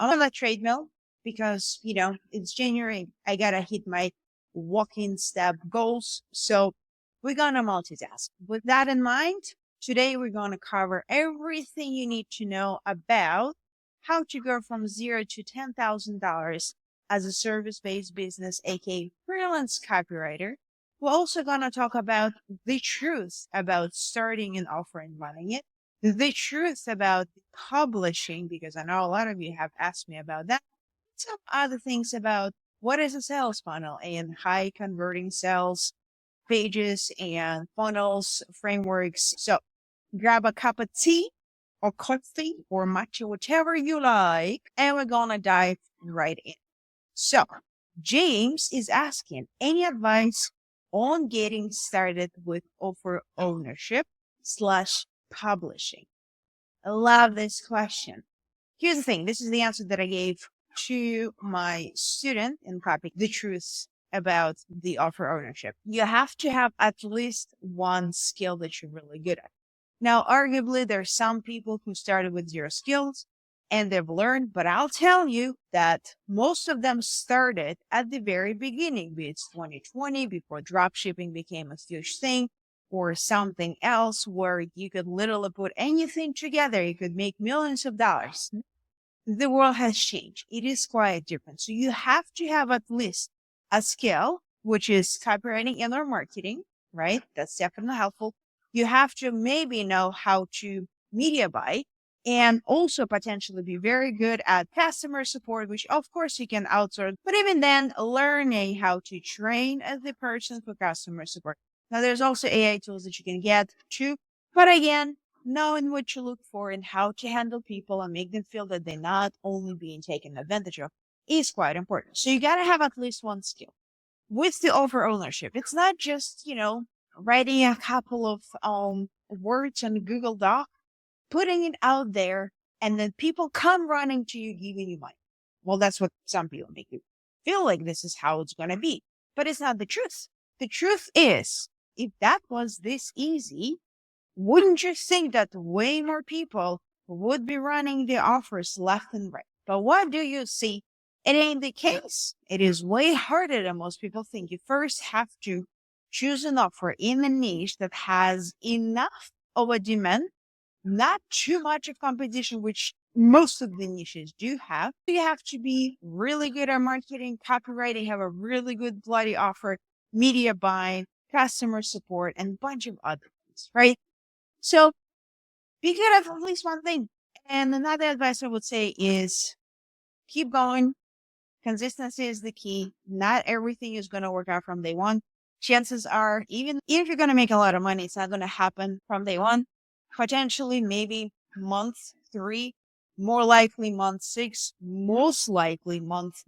I'm on the treadmill because, it's January. I gotta hit my walking step goals. So we're gonna multitask. With that in mind, today we're gonna cover everything you need to know about how to go from zero to $10,000 as a service-based business, aka freelance copywriter. We're also gonna talk about the truth about starting an offer and running it, the truth about publishing, because I know a lot of you have asked me about that. Some other things about what is a sales funnel and high converting sales pages and funnels, frameworks. So grab a cup of tea or coffee or matcha, whatever you like, and we're going to dive right in. So James is asking any advice on getting started with offer ownership slash publishing. I love this question. Here's the thing. This is the answer that I gave to my student in copy, the truth about the offer ownership. You have to have at least one skill that you're really good at. Now, arguably, there's some people who started with zero skills and they've learned, but I'll tell you that most of them started at the very beginning, be it 2020, before dropshipping became a huge thing, or something else where you could literally put anything together. You could make millions of dollars. The world has changed. It is quite different. So you have to have at least a skill, which is copywriting and or marketing, right? That's definitely helpful. You have to maybe know how to media buy and also potentially be very good at customer support, which of course you can outsource, but even then learning how to train as the person for customer support. Now there's also AI tools that you can get too, but again, knowing what you look for and how to handle people and make them feel that they're not only being taken advantage of is quite important. So you got to have at least one skill. With the offer ownership, it's not just, writing a couple of words on Google Doc, putting it out there, and then people come running to you, giving you money. Well, that's what some people make you feel like this is how it's going to be. But it's not the truth. The truth is, if that was this easy, wouldn't you think that way more people would be running the offers left and right? But what do you see? It ain't the case. It is way harder than most people think. You first have to choose an offer in a niche that has enough of a demand, not too much of competition, which most of the niches do have. You have to be really good at marketing, copywriting, have a really good bloody offer, media buying, customer support, and a bunch of other things, right? So be good at least one thing. And another advice I would say is keep going. Consistency is the key. Not everything is going to work out from day one. Chances are, even if you're going to make a lot of money, it's not going to happen from day one. Potentially, maybe month 3, more likely month 6, most likely month.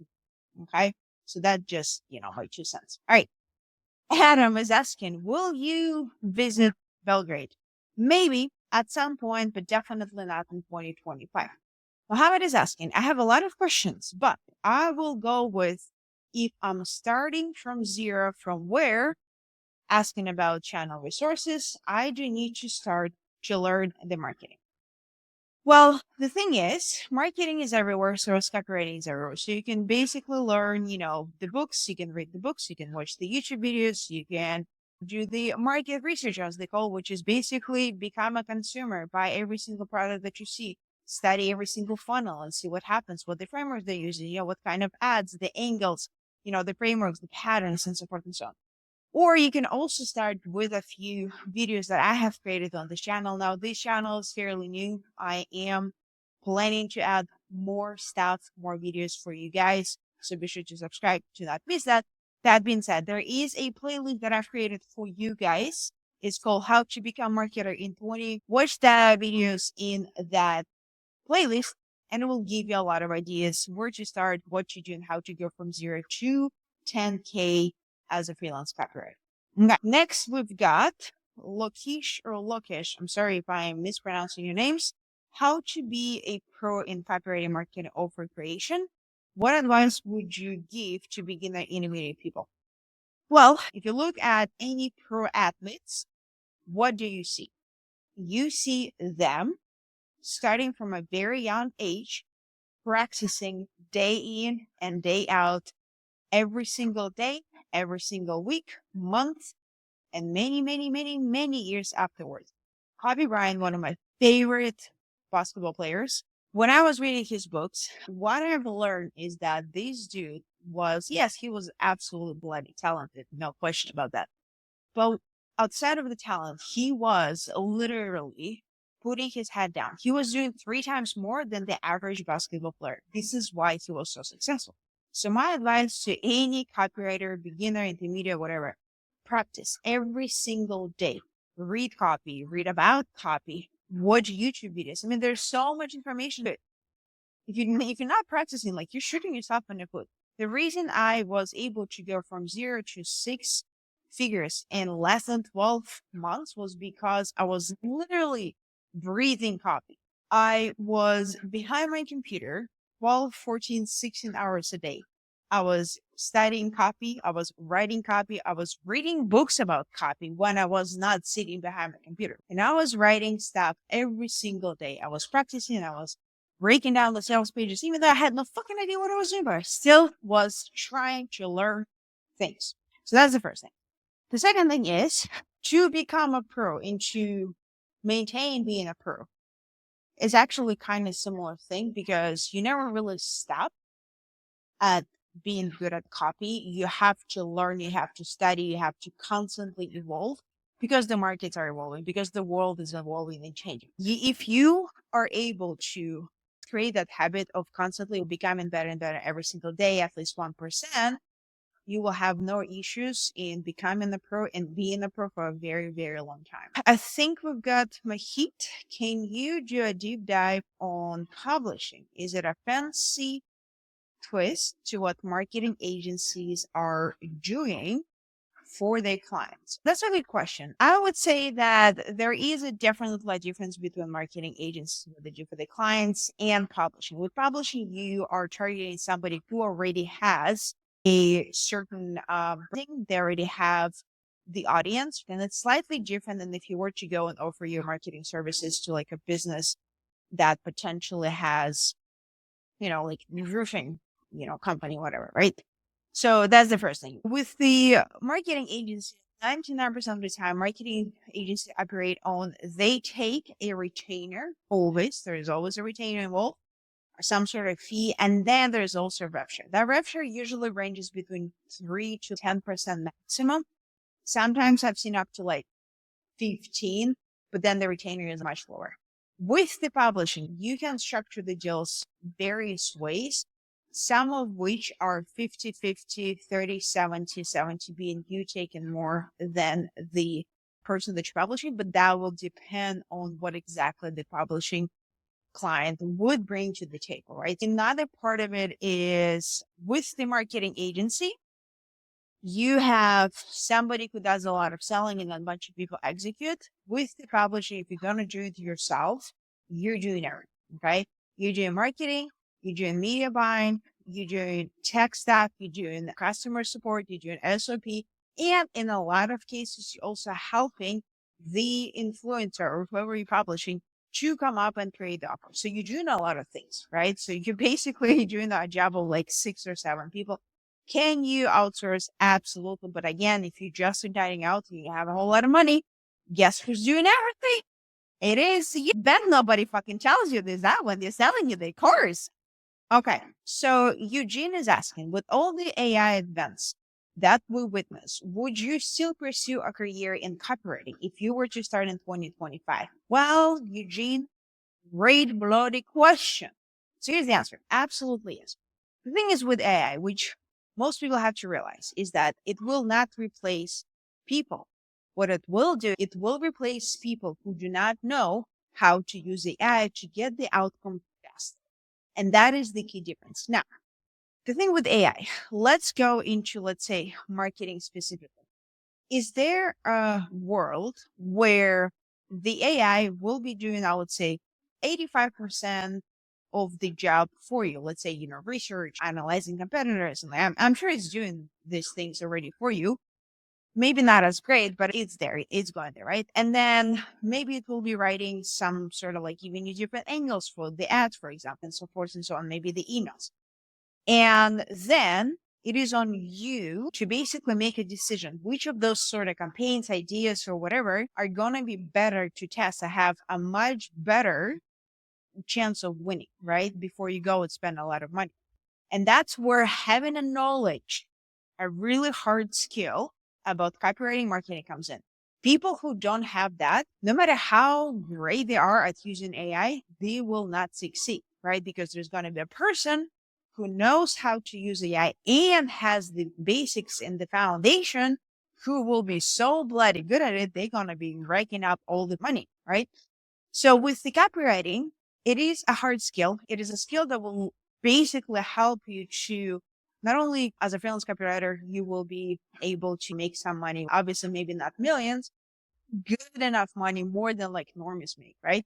Okay. So that just, my 2 cents. All right. Adam is asking, will you visit Belgrade? Maybe at some point, but definitely not in 2025. Mohammed is asking, I have a lot of questions, but I will go with if I'm starting from zero, from where, asking about channel resources, I do need to start to learn the marketing. Well, the thing is, marketing is everywhere, so is copywriting is everywhere. So you can basically learn, the books, you can read the books, you can watch the YouTube videos, you can do the market research, as they call, which is basically become a consumer, buy every single product that you see, study every single funnel and see what happens, what the frameworks they're using, what kind of ads, the angles, the frameworks, the patterns, and so forth and so on. Or you can also start with a few videos that I have created on this channel. Now, this channel is fairly new. I am planning to add more stuff, more videos for you guys. So be sure to subscribe to not miss that. That being said, there is a playlist that I've created for you guys. It's called How to Become Marketer in 20. Watch the videos in that playlist, and it will give you a lot of ideas where to start, what to do, and how to go from 0 to 10K as a freelance copywriter. Next, we've got Lokesh. I'm sorry if I am mispronouncing your names. How to be a pro in copywriting, marketing, offer creation. What advice would you give to beginner intermediate people? Well, if you look at any pro athletes, what do you see? You see them starting from a very young age, practicing day in and day out, every single day, every single week, month, and many, many, many, many years afterwards. Kobe Bryant, one of my favorite basketball players. When I was reading his books, what I've learned is that this dude was, yes, he was absolutely bloody talented, no question about that. But outside of the talent, he was literally putting his head down. He was doing 3 times more than the average basketball player. This is why he was so successful. So my advice to any copywriter, beginner, intermediate, whatever, practice every single day. Read copy, read about copy, watch YouTube videos. I mean, there's so much information. But if you're not practicing, like, you're shooting yourself in the foot. The reason I was able to go from 0 to 6 figures in less than 12 months was because I was literally breathing copy. I was behind my computer 12, 14, 16 hours a day. I was studying copy. I was writing copy. I was reading books about copy when I was not sitting behind my computer. And I was writing stuff every single day. I was practicing. I was breaking down the sales pages, even though I had no fucking idea what I was doing, but I still was trying to learn things. So that's the first thing. The second thing is to become a pro and to maintain being a pro is actually kind of similar thing because you never really stop at being good at copy. You have to learn, you have to study, you have to constantly evolve because the markets are evolving, because the world is evolving and changing. If you are able to create that habit of constantly becoming better and better every single day, at least 1%, you will have no issues in becoming a pro and being a pro for a very, very long time. I think we've got Mahit. Can you do a deep dive on publishing? Is it a fancy twist to what marketing agencies are doing for their clients? That's a good question. I would say that there is a definite difference between marketing agencies, what they do for their clients, and publishing. With publishing, you are targeting somebody who already has a certain thing. They already have the audience, and it's slightly different than if you were to go and offer your marketing services to like a business that potentially has, like roofing, company, whatever, right? So that's the first thing. With the marketing agency, 99% of the time, marketing agencies operate on, they take a retainer, always. There is always a retainer involved, or some sort of fee. And then there's also rev share. That rev share usually ranges between 3 to 10% maximum. Sometimes I've seen up to like 15, but then the retainer is much lower. With the publishing, you can structure the deals various ways, some of which are 50-50, 30-70, 70 being you taking more than the person that you're publishing, but that will depend on what exactly the publishing client would bring to the table, right? Another part of it is with the marketing agency, you have somebody who does a lot of selling and a bunch of people execute. With the publishing, if you're going to do it yourself, you're doing everything, okay? You're doing marketing, you're doing media buying, you're doing tech stuff, you're doing customer support, you're doing SOP, and in a lot of cases, you're also helping the influencer or whoever you're publishing to come up and create the offer. So you're doing a lot of things, right? So you're basically doing a job of like 6 or 7 people. Can you outsource? Absolutely. But again, if you're just starting out and you have a whole lot of money, guess who's doing everything? It is you. Bet nobody fucking tells you this, that when they're selling you the course. Okay. So Eugene is asking, with all the AI advance that we witness, would you still pursue a career in copywriting if you were to start in 2025? Well, Eugene, great bloody question. So here's the answer. Absolutely yes. The thing is with AI, which most people have to realize, is that it will not replace people. What it will do, it will replace people who do not know how to use AI to get the outcome fast. And that is the key difference. Now, the thing with AI, let's go into, let's say, marketing specifically. Is there a world where the AI will be doing, I would say, 85% of the job for you? Let's say, research, analyzing competitors. And I'm sure it's doing these things already for you. maybe not as great, but it's there. It's going there, right? And then maybe it will be writing some sort of like giving you different angles for the ads, for example, and so forth and so on, maybe the emails. And then it is on you to basically make a decision which of those sort of campaigns, ideas, or whatever are going to be better to test. I have a much better chance of winning, right? Before you go and spend a lot of money. And that's where having a knowledge, a really hard skill about copywriting marketing comes in. People who don't have that, no matter how great they are at using AI, they will not succeed, right? Because there's going to be a person who knows how to use AI and has the basics and the foundation who will be so bloody good at it, they're going to be raking up all the money, right? So with the copywriting, it is a hard skill. It is a skill that will basically help you to not only as a freelance copywriter, you will be able to make some money, obviously, maybe not millions, good enough money, more than like normies make, right?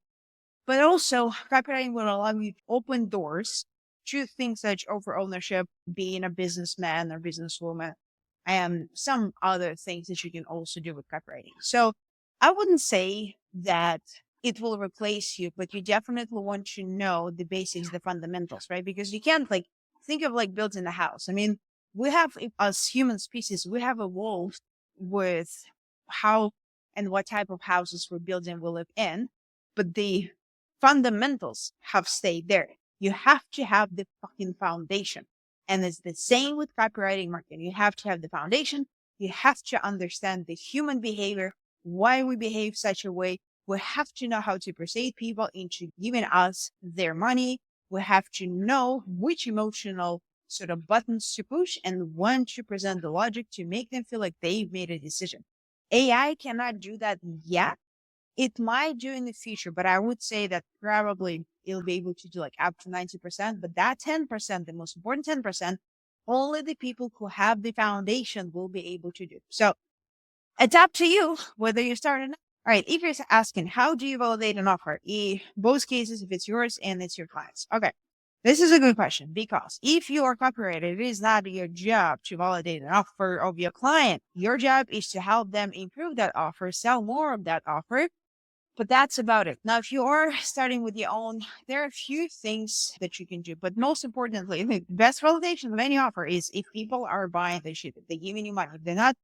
But also, copywriting will allow you to open doors to things such over ownership, being a businessman or businesswoman, and some other things that you can also do with copywriting. So I wouldn't say that it will replace you, but you definitely want to know the basics, the fundamentals, right? Because you can't like think of like building a house. I mean, we have, as human species, we have evolved with how and what type of houses we're building, we live in, but the fundamentals have stayed there. You have to have the fucking foundation. And it's the same with copywriting marketing. You have to have the foundation. You have to understand the human behavior, why we behave such a way. We have to know how to persuade people into giving us their money. We have to know which emotional sort of buttons to push and when to present the logic to make them feel like they've made a decision. AI cannot do that yet. It might do in the future, but I would say that probably it'll be able to do like up to 90%. But that 10%, the most important 10%, only the people who have the foundation will be able to do. So it's up to you whether you start or not. All right. If you're asking, how do you validate an offer? In both cases, if it's yours and it's your client's. Okay. This is a good question because if you are copywriter, it is not your job to validate an offer of your client. Your job is to help them improve that offer, sell more of that offer. But that's about it. Now, if you are starting with your own, there are a few things that you can do. But most importantly, the best validation of any offer is if people are buying the shit, if they're giving you money. If they're not,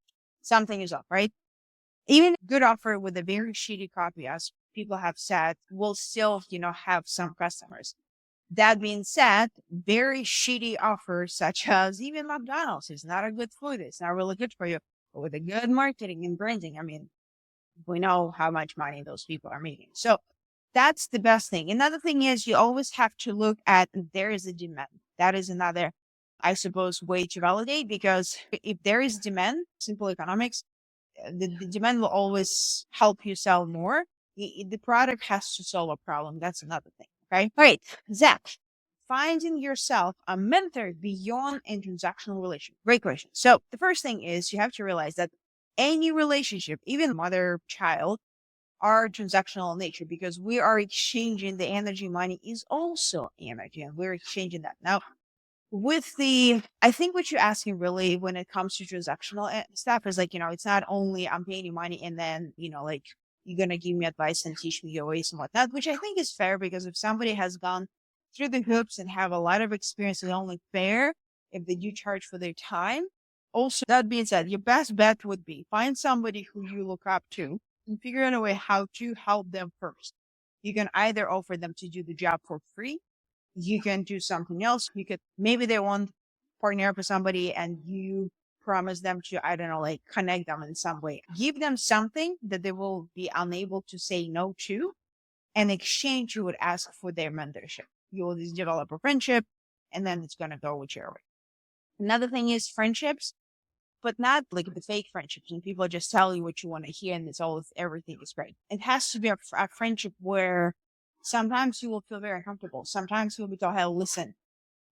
something is up, right? Even a good offer with a very shitty copy, as people have said, will still, have some customers. That being said, very shitty offers, such as even McDonald's, is not a good food. It's not really good for you. But with a good marketing and branding, I mean, we know how much money those people are making. So that's the best thing. Another thing is you always have to look at there is a demand. That is another, I suppose, way to validate, because if there is demand, simple economics, the demand will always help you sell more. The product has to solve a problem. That's another thing. Okay. All right. Zach, finding yourself a mentor beyond a transactional relationship. Great question. So the first thing is you have to realize that any relationship, even mother-child, are transactional in nature because we are exchanging the energy. Money is also energy, and we're exchanging that. Now, I think what you're asking really when it comes to transactional stuff is like, it's not only I'm paying you money and then, like you're going to give me advice and teach me your ways and whatnot, which I think is fair because if somebody has gone through the hoops and have a lot of experience, it's only fair if they do charge for their time. Also, that being said, your best bet would be find somebody who you look up to and figure out a way how to help them first. You can either offer them to do the job for free. You can do something else. Maybe they want to partner up with somebody and you promise them to, I don't know, like connect them in some way. Give them something that they will be unable to say no to. In exchange, you would ask for their mentorship. You will just develop a friendship and then it's going to go whichever way. Another thing is friendships, but not like the fake friendships and people just tell you what you want to hear and everything is great. It has to be a friendship where sometimes you will feel very uncomfortable. Sometimes you'll be told, hey, listen,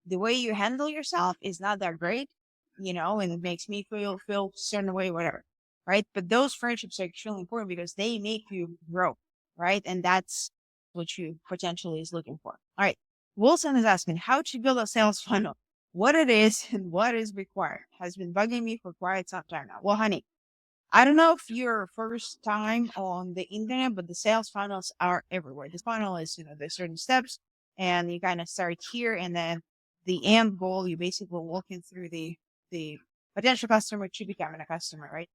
the way you handle yourself is not that great, and it makes me feel a certain way, whatever, right? But those friendships are extremely important because they make you grow, right? And that's what you potentially is looking for. All right. Wilson is asking how to build a sales funnel, what it is and what is required. Has been bugging me for quite some time now. Well, honey, I don't know if you're first time on the internet, but the sales funnels are everywhere. This funnel is, there's certain steps and you kind of start here and then the end goal, you basically walking through the potential customer to becoming a customer, right?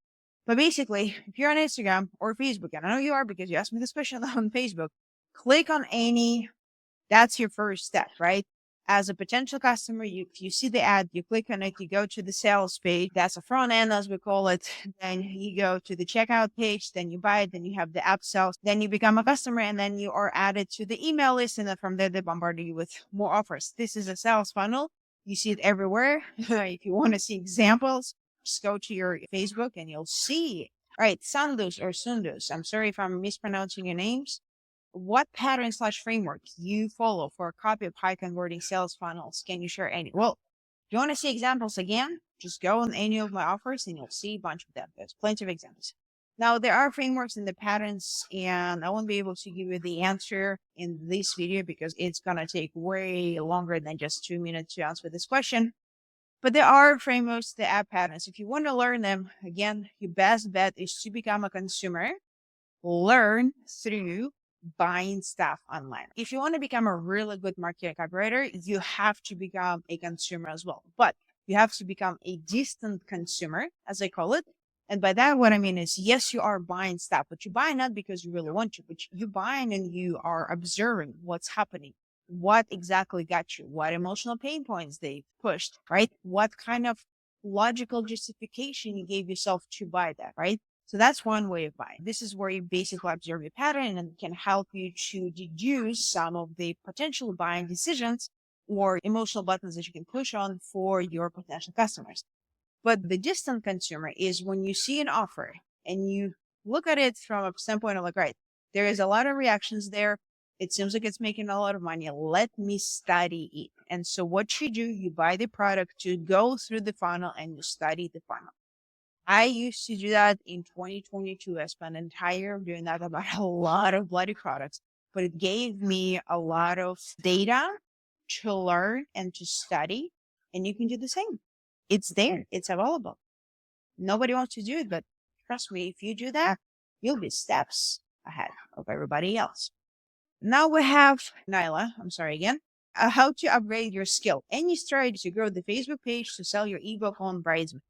But basically, if you're on Instagram or Facebook, and I know you are because you asked me this question on Facebook, click on any, that's your first step, right? As a potential customer, if you see the ad, you click on it, you go to the sales page. That's a front end, as we call it. Then you go to the checkout page, then you buy it, then you have the app sales, then you become a customer, and then you are added to the email list. And then from there, they bombard you with more offers. This is a sales funnel. You see it everywhere. If you want to see examples, just go to your Facebook and you'll see. All right, Sandus or Sundus. I'm sorry if I'm mispronouncing your names. What pattern/framework you follow for a copy of high converting sales funnels? Can you share any? Well, if you want to see examples again, just go on any of my offers and you'll see a bunch of them. There's plenty of examples. Now, there are frameworks and the patterns, and I won't be able to give you the answer in this video because it's going to take way longer than just 2 minutes to answer this question. But there are frameworks, the app patterns. If you want to learn them, again, your best bet is to become a consumer, learn through buying stuff online. If you want to become a really good marketing copywriter, you have to become a consumer as well. But you have to become a distant consumer, as I call it. And by that, what I mean is, yes, you are buying stuff, but you buy not because you really want to, but you're buying and you are observing what's happening. What exactly got you? What emotional pain points they pushed, right? What kind of logical justification you gave yourself to buy that, right? So that's one way of buying. This is where you basically observe your pattern and can help you to deduce some of the potential buying decisions or emotional buttons that you can push on for your potential customers. But the distant consumer is when you see an offer and you look at it from a standpoint of like, right, there is a lot of reactions there. It seems like it's making a lot of money. Let me study it. And so what you do, you buy the product to go through the funnel and you study the funnel. I used to do that in 2022. I spent an entire year doing that about a lot of bloody products, but it gave me a lot of data to learn and to study. And you can do the same. It's there. It's available. Nobody wants to do it, but trust me, if you do that, you'll be steps ahead of everybody else. Now we have Nyla. I'm sorry again. How to upgrade your skill. Any strategy to grow the Facebook page to sell your ebook on Bridesmaid.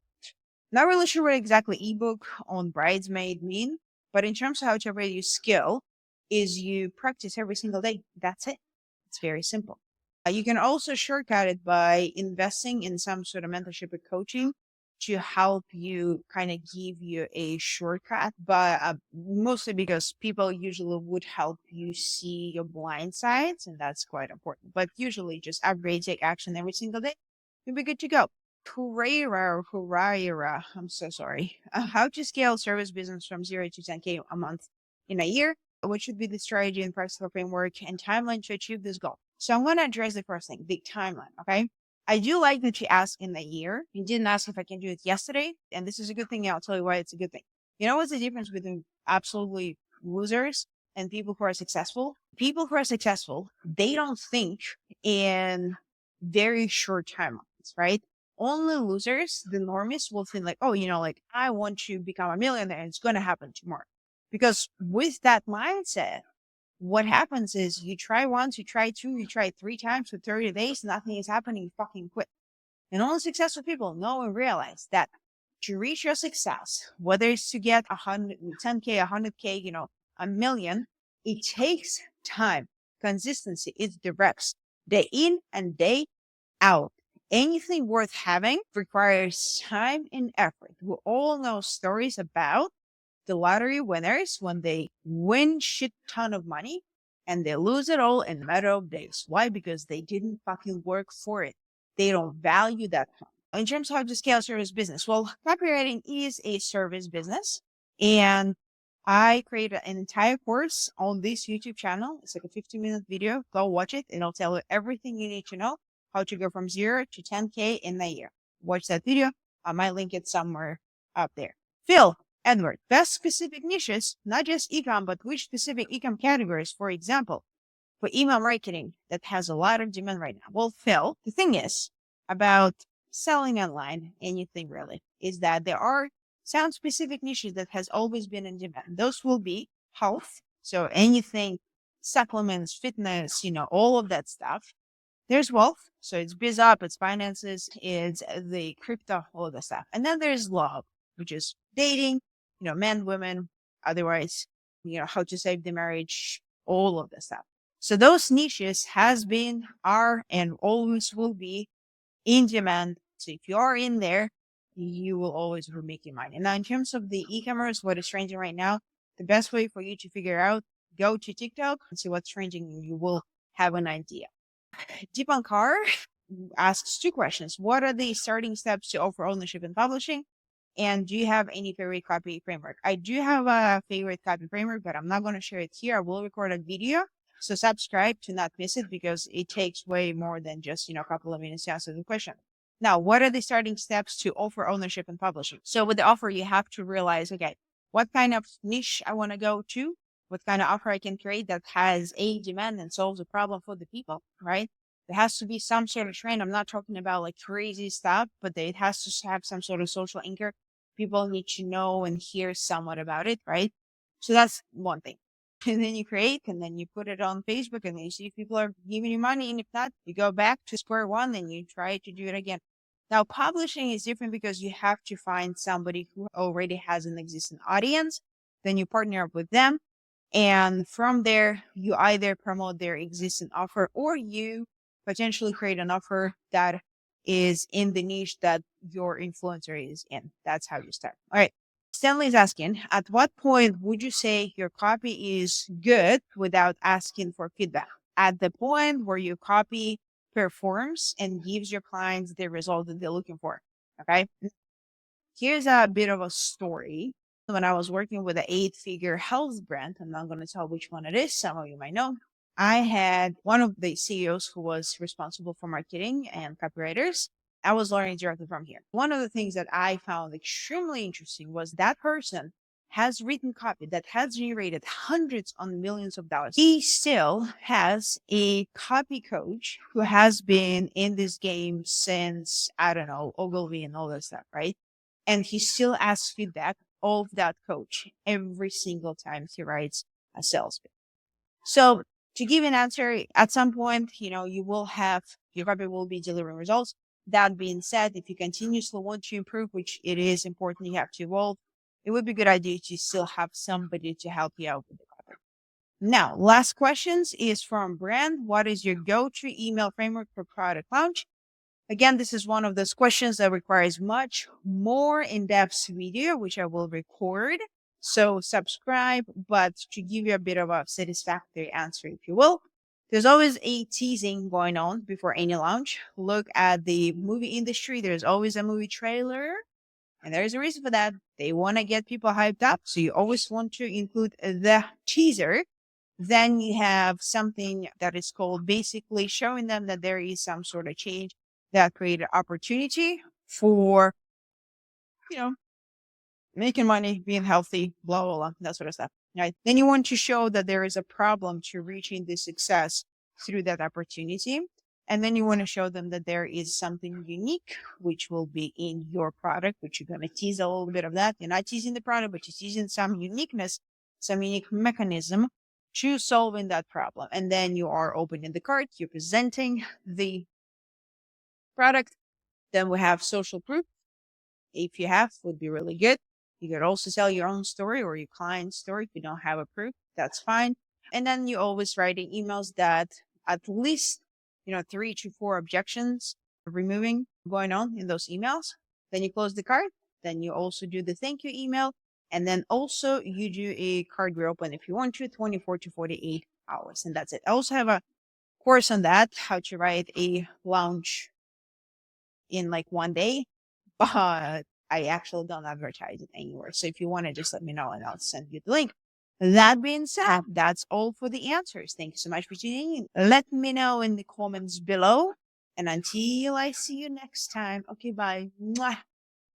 Not really sure what exactly ebook on Bridesmaid mean, but in terms of how to upgrade your skill is you practice every single day. That's it. It's very simple. You can also shortcut it by investing in some sort of mentorship or coaching to help you kind of give you a shortcut, but mostly because people usually would help you see your blind sides, and that's quite important. But usually just upgrade, take action every single day. You'll be good to go. Hurrah. I'm so sorry. How to scale service business from 0 to 10K a month in a year? What should be the strategy and practical framework and timeline to achieve this goal? So I'm going to address the first thing, the timeline. Okay. I do like that you asked in a year. You didn't ask if I can do it yesterday. And this is a good thing. I'll tell you why it's a good thing. You know what's the difference between absolutely losers and people who are successful? People who are successful, they don't think in very short timelines, right? Only losers, the normies, will think like, oh, like I want to become a millionaire and it's going to happen tomorrow. Because with that mindset, what happens is you try once, you try two, you try 3 times for 30 days, nothing is happening, you fucking quit. And only successful people know and realize that to reach your success, whether it's to get 10K, 100K, a million, it takes time, consistency. It's the reps, day in and day out. Anything worth having requires time and effort. We all know stories about the lottery winners when they win shit ton of money and they lose it all in a matter of days. Why? Because they didn't fucking work for it. They don't value that. In terms of how to scale service business, well, copywriting is a service business, and I created an entire course on this YouTube channel. It's like a 15-minute video. Go watch it, and I'll tell you everything you need to know how to go from 0 to 10K in a year. Watch that video. I might link it somewhere up there. Phil, Edward, best specific niches, not just ecom, but which specific ecom categories, for example, for email marketing that has a lot of demand right now? Well, Phil, the thing is about selling online, anything really, is that there are Some specific niches that has always been in demand. Those will be health. So anything, supplements, fitness, all of that stuff. There's wealth. So it's biz up, it's finances, it's the crypto, all of the stuff. And then there's love, which is dating, men, women, otherwise, how to save the marriage, all of the stuff. So those niches has been, are, and always will be in demand. So if you are in there, you will always be making money. Now, in terms of the e-commerce, what is trending right now, the best way for you to figure out, go to TikTok and see what's trending, and you will have an idea. Deepankar asks two questions. What are the starting steps to offer ownership in publishing? And do you have any favorite copy framework? I do have a favorite copy framework, but I'm not going to share it here. I will record a video. So subscribe to not miss it, because it takes way more than just, a couple of minutes to answer the question. Now, what are the starting steps to offer ownership in publishing? So with the offer, you have to realize, okay, what kind of niche I want to go to, what kind of offer I can create that has a demand and solves a problem for the people, right? There has to be some sort of trend. I'm not talking about like crazy stuff, but it has to have some sort of social anchor. People need to know and hear somewhat about it, right? So that's one thing. And then you create, and then you put it on Facebook, and then you see if people are giving you money. And if not, you go back to square one and you try to do it again. Now, publishing is different because you have to find somebody who already has an existing audience. Then you partner up with them. And from there, you either promote their existing offer, or you potentially create an offer that is in the niche that your influencer is in. That's how you start. All right. Stanley is asking, at what point would you say your copy is good without asking for feedback? At the point where your copy performs and gives your clients the result that they're looking for. Okay. Here's a bit of a story. When I was working with an 8-figure health brand, I'm not going to tell which one it is. Some of you might know. I had one of the CEOs who was responsible for marketing and copywriters. I was learning directly from here. One of the things that I found extremely interesting was that person has written copy that has generated hundreds of millions of dollars. He still has a copy coach who has been in this game since, I don't know, Ogilvy and all that stuff, right? And he still asks feedback of that coach every single time he writes a sales pitch. So to give an answer, at some point, you will have, your copy will be delivering results. That being said, if you continuously want to improve, which it is important, you have to evolve, it would be a good idea to still have somebody to help you out with the copy. Now, last questions is from Brand. What is your go-to email framework for product launch? Again, this is one of those questions that requires much more in-depth video, which I will record. So subscribe, but to give you a bit of a satisfactory answer, if you will, there's always a teasing going on before any launch. Look at the movie industry. There's always a movie trailer, and there's a reason for that. They want to get people hyped up. So you always want to include the teaser. Then you have something that is called basically showing them that there is some sort of change that created opportunity for, making money, being healthy, blah, blah, blah, that sort of stuff. Right. Then you want to show that there is a problem to reaching the success through that opportunity. And then you want to show them that there is something unique, which will be in your product, which you're going to tease a little bit of that. You're not teasing the product, but you're teasing some uniqueness, some unique mechanism to solving that problem. And then you are opening the cart, you're presenting the product. Then we have social proof. If you have, would be really good. You could also tell your own story or your client's story. If you don't have a proof, that's fine. And then you always write in emails that at least, 3 to 4 objections removing going on in those emails. Then you close the card. Then you also do the thank you email. And then also you do a card reopen if you want to, 24 to 48 hours. And that's it. I also have a course on that, how to write a launch in like one day, but I actually don't advertise it anywhere. So if you want to, just let me know and I'll send you the link. That being said, that's all for the answers. Thank you so much for tuning in. Let me know in the comments below. And until I see you next time. Okay, bye. Mwah.